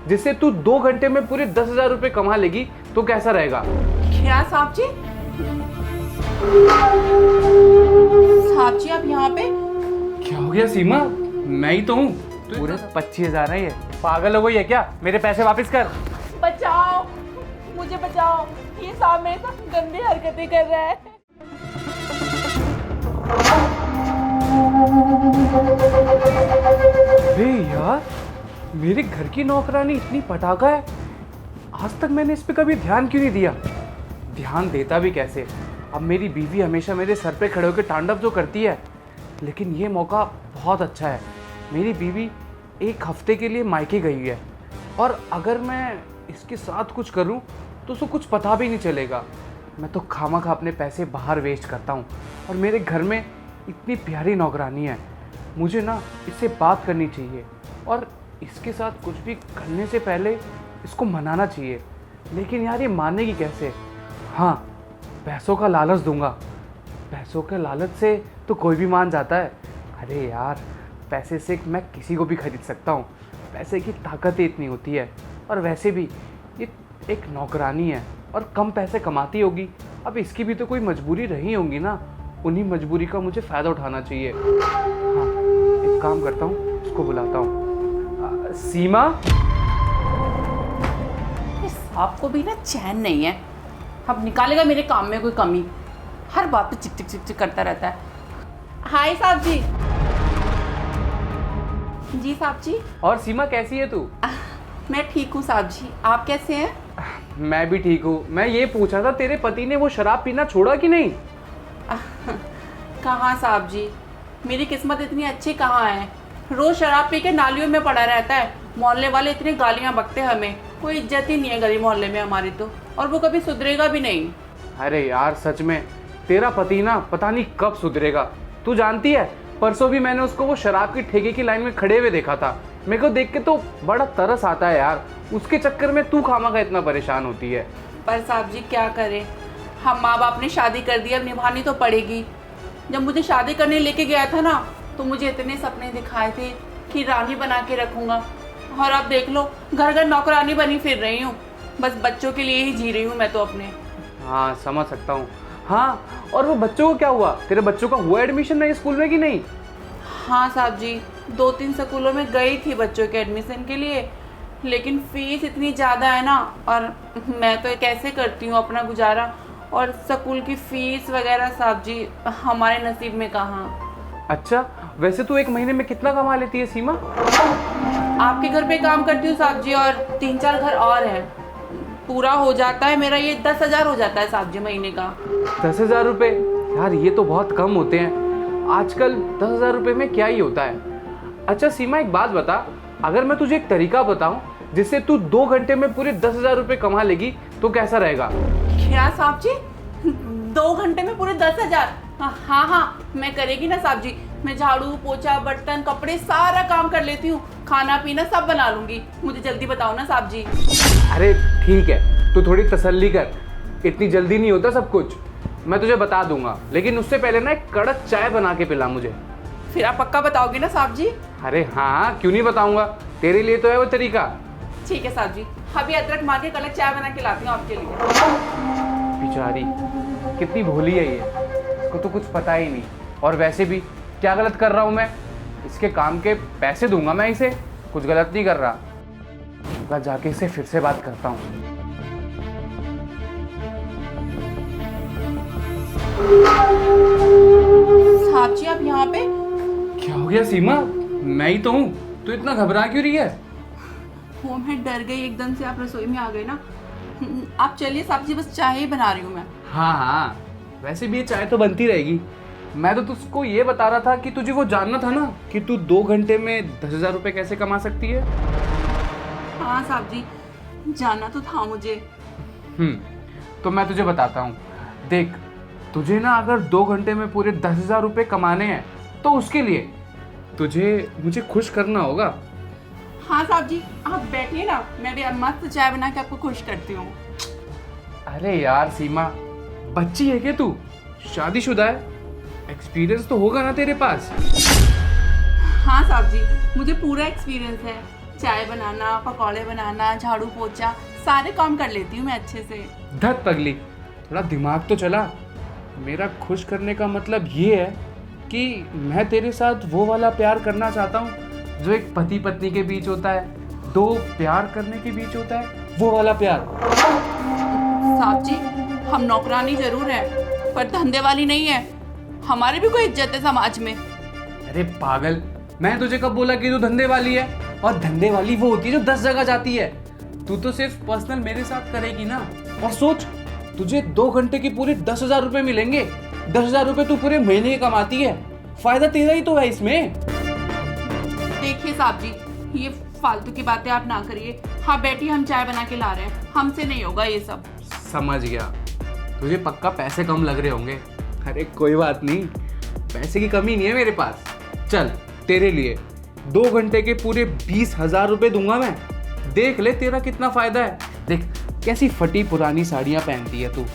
जिससे तू 2 घंटे में पूरे 10,000 रुपए कमा लेगी तो कैसा रहेगा? क्या साहब जी? साहब जी आप यहाँ पे? क्या हो गया सीमा? मैं ही तो हूँ। पूरे 25,000 है ये। पागल हो गई है क्या? मेरे पैसे वापस कर। बचाओ, मुझे बचाओ, ये साहब मेरे साथ गंदी हरकतें कर रहा है। अरे यार, मेरे घर की नौकरानी इतनी पटाखा है, आज तक मैंने इस पे कभी ध्यान क्यों नहीं दिया? ध्यान देता भी कैसे? अब मेरी बीवी हमेशा मेरे सर पे खड़े होकर तांडव जो करती है, लेकिन ये मौका बहुत अच्छा है। मेरी बीवी 1 हफ्ते के लिए मायके गई है और अगर मैं इसके साथ कुछ करूं तो उसको कुछ पता भी नहीं चलेगा। मैं तो खामखा अपने पैसे बाहर वेस्ट करता हूं और मेरे घर में इतनी प्यारी नौकरानी है। मुझे ना इससे बात करनी चाहिए और इसके साथ कुछ भी करने से पहले इसको मनाना चाहिए। लेकिन यार ये मानेगी कैसे? हाँ, पैसों का लालच दूंगा। पैसों के लालच से तो कोई भी मान जाता है। अरे यार, पैसे से मैं किसी को भी खरीद सकता हूँ। पैसे की ताकत ही इतनी होती है। और वैसे भी ये एक नौकरानी है और कम पैसे कमाती होगी। अब इसकी भी तो कोई मजबूरी रही होगी ना, उन्हीं मजबूरी का मुझे फ़ायदा उठाना चाहिए। हाँ, एक काम करता हूँ, इसको बुलाता हूँ। सीमा, इस आपको भी ना चैन नहीं है। अब निकालेगा मेरे काम में कोई कमी। हर बात पे चिक चिक चिक चिक करता रहता है। हाय साहब जी। जी साहब जी। और सीमा कैसी है तू? मैं ठीक हूँ साहब जी, आप कैसे हैं? मैं भी ठीक हूँ। मैं ये पूछा था, तेरे पति ने वो शराब पीना छोड़ा कि नहीं? कहाँ साहब जी, मेरी किस्मत इतनी अच्छी कहाँ है। रोज शराब पी के नालियों में पड़ा रहता है। मोहल्ले वाले इतनी गालियाँ बकते हमें, कोई इज्जत ही नहीं है गली मोहल्ले में हमारी तो, और वो कभी सुधरेगा भी नहीं। अरे यार सच में, तेरा पति ना पता नहीं कब सुधरेगा। तू जानती है, परसों भी मैंने उसको वो शराब की ठेके की लाइन में खड़े हुए देखा था। मेरे को देख के तो बड़ा तरस आता है यार। उसके चक्कर में तू खामखा इतना परेशान होती है। पर साहब जी क्या करें, हम माँ बाप ने शादी कर दी, अब निभानी तो पड़ेगी। जब मुझे शादी करने लेके गया था ना, तो मुझे इतने सपने दिखाए थे कि रानी बना के रखूँगा, और अब देख लो घर घर नौकरानी बनी फिर रही हूँ। बस बच्चों के लिए ही जी रही हूँ मैं तो अपने। हाँ समझ सकता हूँ। हाँ, और वो बच्चों को क्या हुआ? तेरे बच्चों का हुआ एडमिशन नए स्कूल में कि नहीं? हाँ साहब जी, 2-3 स्कूलों में गई थी बच्चों के एडमिशन के लिए, लेकिन फीस इतनी ज़्यादा है ना, और मैं तो कैसे करती हूँ अपना गुजारा। और स्कूल की फ़ीस वगैरह साहब जी हमारे नसीब में कहाँ। अच्छा, वैसे तू 1 महीने में कितना कमा लेती है सीमा? आपके घर पे काम करती हूँ साहब जी, और 3-4 घर और हैं। पूरा हो जाता है मेरा ये 10,000 हो जाता है साहब जी महीने का। 10,000 रुपये? यार ये तो बहुत कम होते हैं। आजकल 10,000 रुपये में क्या ही होता है। अच्छा सीमा, एक बात बता, अगर मैं तुझे एक तरीका बताऊं जिससे तू 2 घंटे में पूरे 10,000 रुपये कमा लेगी तो कैसा रहेगा? क्या साहब जी, 2 घंटे में पूरे 10,000? हाँ हाँ, मैं करेगी ना साहब जी। मैं झाड़ू पोछा बर्तन कपड़े सारा काम कर लेती हूँ, खाना पीना सब बना लूँगी। मुझे जल्दी बताओ ना साहब जी। अरे ठीक है, तू थोड़ी तसल्ली कर, इतनी जल्दी नहीं होता सब कुछ। मैं तुझे बता दूंगा, लेकिन उससे पहले ना एक कड़क चाय बना के पिला मुझे। फिर आप पक्का बताओगे ना साहब जी? अरे हाँ, क्यों नहीं बताऊंगा, तेरे लिए तो है वो तरीका। ठीक है साहब जी, अभी अदरक मार के कड़क चाय बना के लाती हूँ आपके लिए। बेचारी कितनी भोली है ये, इसको तो कुछ पता ही नहीं। और वैसे भी क्या गलत कर रहा हूँ मैं? इसके काम के पैसे दूंगा मैं इसे, कुछ गलत नहीं कर रहा। मैं जाके इससे फिर से बात करता हूँ। साहब जी आप यहाँ पे? क्या हो गया सीमा? मैं ही तो हूँ, तू इतना घबरा क्यों रही है? वो मैं डर गई एकदम से, आप रसोई में आ गए ना। आप चलिए साहब जी, बस चाय ही बना रही हूँ मैं। हाँ हाँ, वैसे भी ये चाय तो बनती रहेगी। मैं तो तुझको ये बता रहा था कि तुझे वो जानना था ना कि तू 2 घंटे में 10,000 रुपये कैसे कमा सकती है। हाँ साहब जी, जाना तो था मुझे। तो मैं तुझे बताता हूँ। देख, तुझे ना अगर 2 घंटे में पूरे 10,000 रुपये कमाने हैं तो उसके लिए तुझे मुझे खुश करना होगा। हाँ साहब जी, आप बैठिए ना, मैं भी मस्त चाय बना के आपको खुश करती हूँ। अरे यार सीमा, बच्ची है क्या तू? शादीशुदा है? एक्सपीरियंस तो होगा ना तेरे पास? हाँ साहब जी, मुझे पूरा एक्सपीरियंस है। चाय बनाना, पकौड़े बनाना, झाड़ू पोछा सारे काम कर लेती हूँ मैं अच्छे से। धत पगली, थोड़ा दिमाग तो चला। मेरा खुश करने का मतलब ये है कि मैं तेरे साथ वो वाला प्यार करना चाहता हूँ जो एक पति पत्नी के बीच होता है, दो प्यार करने के बीच होता है, वो वाला प्यार। साहब जी, हम नौकरानी जरूर है पर धंधे वाली नहीं है। हमारी भी कोई इज्जत है समाज में। अरे पागल, मैं तुझे कब बोला कि तू धंधे वाली है? और धंधे वाली वो होती है जो 10 जगह जाती है। तू तो सिर्फ पर्सनल मेरे साथ करेगी ना। और सोच, तुझे 2 घंटे के पूरे 10,000 रुपए मिलेंगे। 10,000 रुपए तू पूरे महीने कमाती है, फायदा तेरा ही तो है इसमें। देखिए साहब जी, ये फालतू की बातें आप ना करिए। हाँ बैठिए, हम चाय बना के ला रहे हैं, हमसे नहीं होगा ये सब। समझ गया, तुझे पक्का पैसे कम लग रहे होंगे। अरे कोई बात नहीं, पैसे की कमी नहीं है मेरे पास। चल, तेरे लिए 2 घंटे के पूरे 20,000 रुपए दूंगा मैं। देख ले तेरा कितना फायदा है। देख कैसी फटी पुरानी साड़ियाँ पहनती है तू।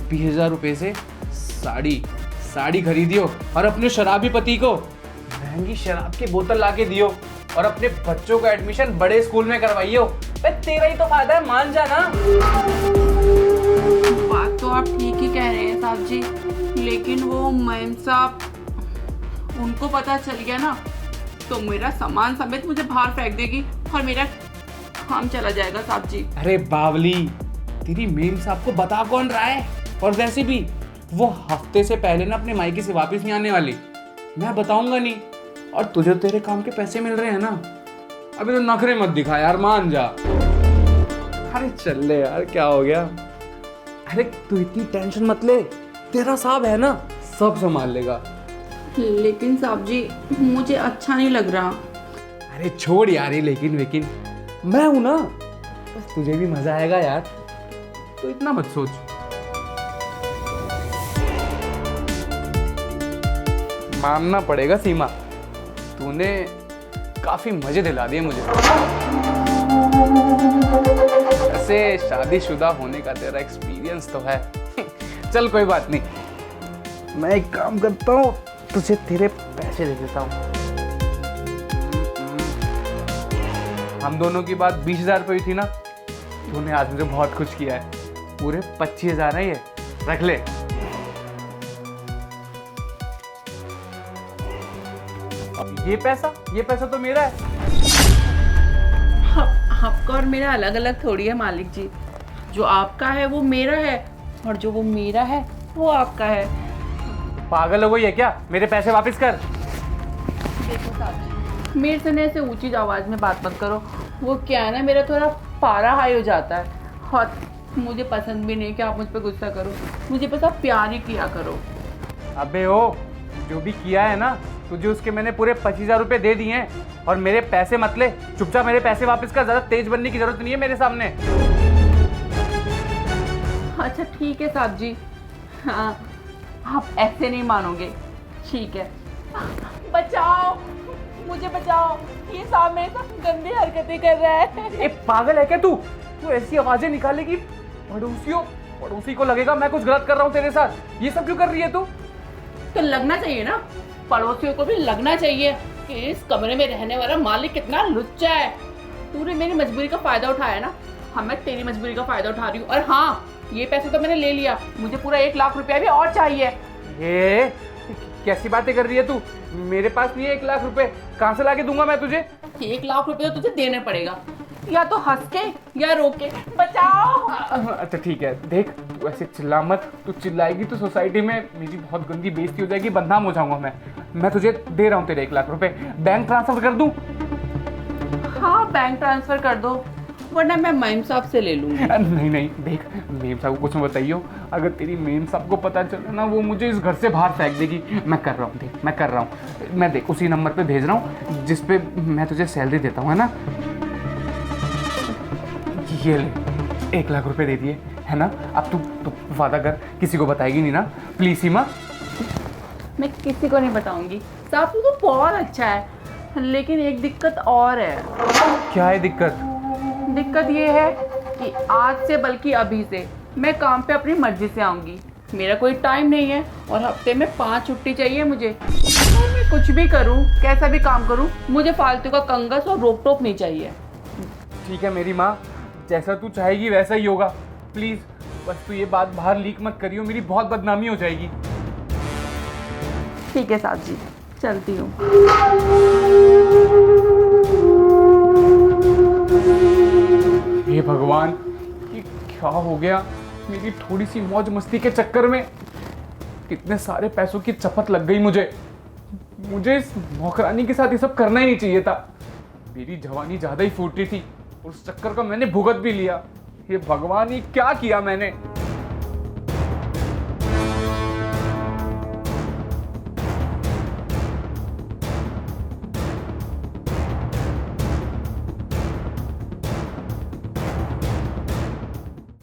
20,000 रुपए से साड़ी खरीदियो और अपने शराबी पति को महंगी शराब की बोतल ला के दियो और अपने बच्चों का एडमिशन बड़े स्कूल में करवाइयो। तेरा ही तो फायदा है, मान जा ना। बात तो आप ठीक ही कह रहे हैं साहब जी, लेकिन वो मैम साहब, उनको पता चल गया ना तो मेरा सामान समेत मुझे बाहर फेंक देगी और मेरा काम चला जाएगा साहब जी। अरे बावली, तेरी मेम साहब को बता कौन रहा है? और वैसे भी वो हफ्ते से पहले ना अपने मायके से वापस नहीं आने वाली। मैं बताऊंगा नहीं। और तुझे तेरे काम के पैसे मिल रहे हैं ना, अभी तो नखरे मत दिखा यार, मान जा। अरे चल ले यार, क्या हो गया? अरे तू इतनी टेंशन मत ले, तेरा साहब है ना, सब संभाल लेगा। लेकिन साहब जी, मुझे अच्छा नहीं लग रहा। अरे छोड़ यार ये लेकिन मैं हूं ना, बस तुझे भी मजा आएगा यार, तो इतना मत सोच। मानना पड़ेगा सीमा, तूने काफी मजे दिला दिए मुझे। ऐसे शादीशुदा होने का तेरा एक्सपीरियंस तो है। चल कोई बात नहीं, मैं एक काम करता हूँ, तुझे तेरे पैसे दे देता हूँ। हम दोनों की बात 20,000 रुपये हुई थी ना, तूने आज मुझे बहुत खुश किया है। पूरे 25,000 है ये, रख ले। अब ये पैसा तो मेरा है। आपका और मेरा अलग अलग थोड़ी है मालिक जी। जो आपका है वो मेरा है और जो वो मेरा है वो आपका है। पागल हो गई है क्या? मेरे पैसे वापस कर। देखो साहब जी, मेरे से ना ऐसे ऊंची आवाज में बात मत करो। वो क्या है ना, मेरा थोड़ा पारा हाई हो जाता है और मुझे पसंद भी नहीं कि आप मुझ पर गुस्सा करो। मुझे बस आप प्यार ही किया करो। अबे ओ, जो भी किया है ना, तुझे उसके मैंने पूरे 25,000 रुपये दे दिए हैं और मेरे पैसे मत ले। चुपचाप मेरे पैसे वापस कर, ज्यादा तेज बनने की जरूरत नहीं है मेरे सामने। अच्छा ठीक है साहब जी, हाँ आप ऐसे नहीं मानोगे, ठीक है। बचाओ, मुझे बचाओ, ये साहब मेरे साथ गंदी हरकतें कर रहा है। ए पागल है क्या तू? ऐसी आवाजें निकालेगी, पड़ोसी को लगेगा मैं कुछ गलत कर रहा हूँ तेरे साथ। ये सब क्यों कर रही है तू? तो लगना चाहिए ना, पड़ोसियों को भी लगना चाहिए कि इस कमरे में रहने वाला मालिक कितना लुच्चा है। तूने मेरी मजबूरी का फायदा उठाया ना, हाँ मैं तेरी मजबूरी का फायदा उठा रही हूँ। और हाँ, ये पैसे तो मैंने ले लिया, मुझे पूरा 1 लाख रुपया भी और चाहिए। ये कैसी बातें कर रही है तू? मेरे पास नहीं है 1 लाख रुपए, कहाँ से लाके दूंगा मैं तुझे? 1 लाख रुपए तो तुझे देने पड़ेगा, या तो हंस के या रो के। बचाओ। अच्छा ठीक है, देख तू ऐसे चिल्ला मत। तू चिल्लाएगी तो सोसाइटी में मेरी बहुत गंदी बेइज्जती हो जाएगी, बदनाम हो जाऊंगा मैं तुझे दे रहा हूँ तेरे 1 लाख रुपए। बैंक ट्रांसफर कर दूं? हाँ बैंक ट्रांसफर कर दो, वरना मैं मेम साहब से ले लूँगी। नहीं देख, मेम साहब को कुछ मत बताइयो। अगर तेरी मेम साहब को पता चले ना, वो मुझे इस घर से बाहर फेंक देगी। मैं कर रहा हूँ, देख मैं कर रहा हूँ। मैं देख उसी नंबर पे भेज रहा हूँ जिस पे मैं तुझे सैलरी देता हूँ, है ना? ये ले 1 लाख रुपए दे दिए, है ना? अब तू वादा कर, किसी को बताएगी नहीं ना, प्लीज सीमा? मैं किसी को नहीं बताऊंगी साहब, तू तो बहुत अच्छा है, लेकिन एक दिक्कत और है। क्या है दिक्कत? दिक्कत ये है कि आज से बल्कि अभी से मैं काम पे अपनी मर्जी से आऊँगी। मेरा कोई टाइम नहीं है और हफ्ते में 5 छुट्टी चाहिए मुझे। और मैं कुछ भी करूँ, कैसा भी काम करूँ, मुझे फालतू का कंगस और रोक टोक नहीं चाहिए। ठीक है मेरी माँ, जैसा तू चाहेगी वैसा ही होगा। प्लीज बस तू ये बात बाहर लीक मत करियो, मेरी बहुत बदनामी हो जाएगी। ठीक है साहब जी, चलती हूँ। हे भगवान, ये क्या हो गया? मेरी थोड़ी सी मौज मस्ती के चक्कर में कितने सारे पैसों की चपत लग गई मुझे। मुझे इस नौकरानी के साथ ये सब करना ही नहीं चाहिए था। मेरी जवानी ज्यादा ही फूटी थी, उस चक्कर का मैंने भुगत भी लिया। ये भगवान, ये क्या किया मैंने?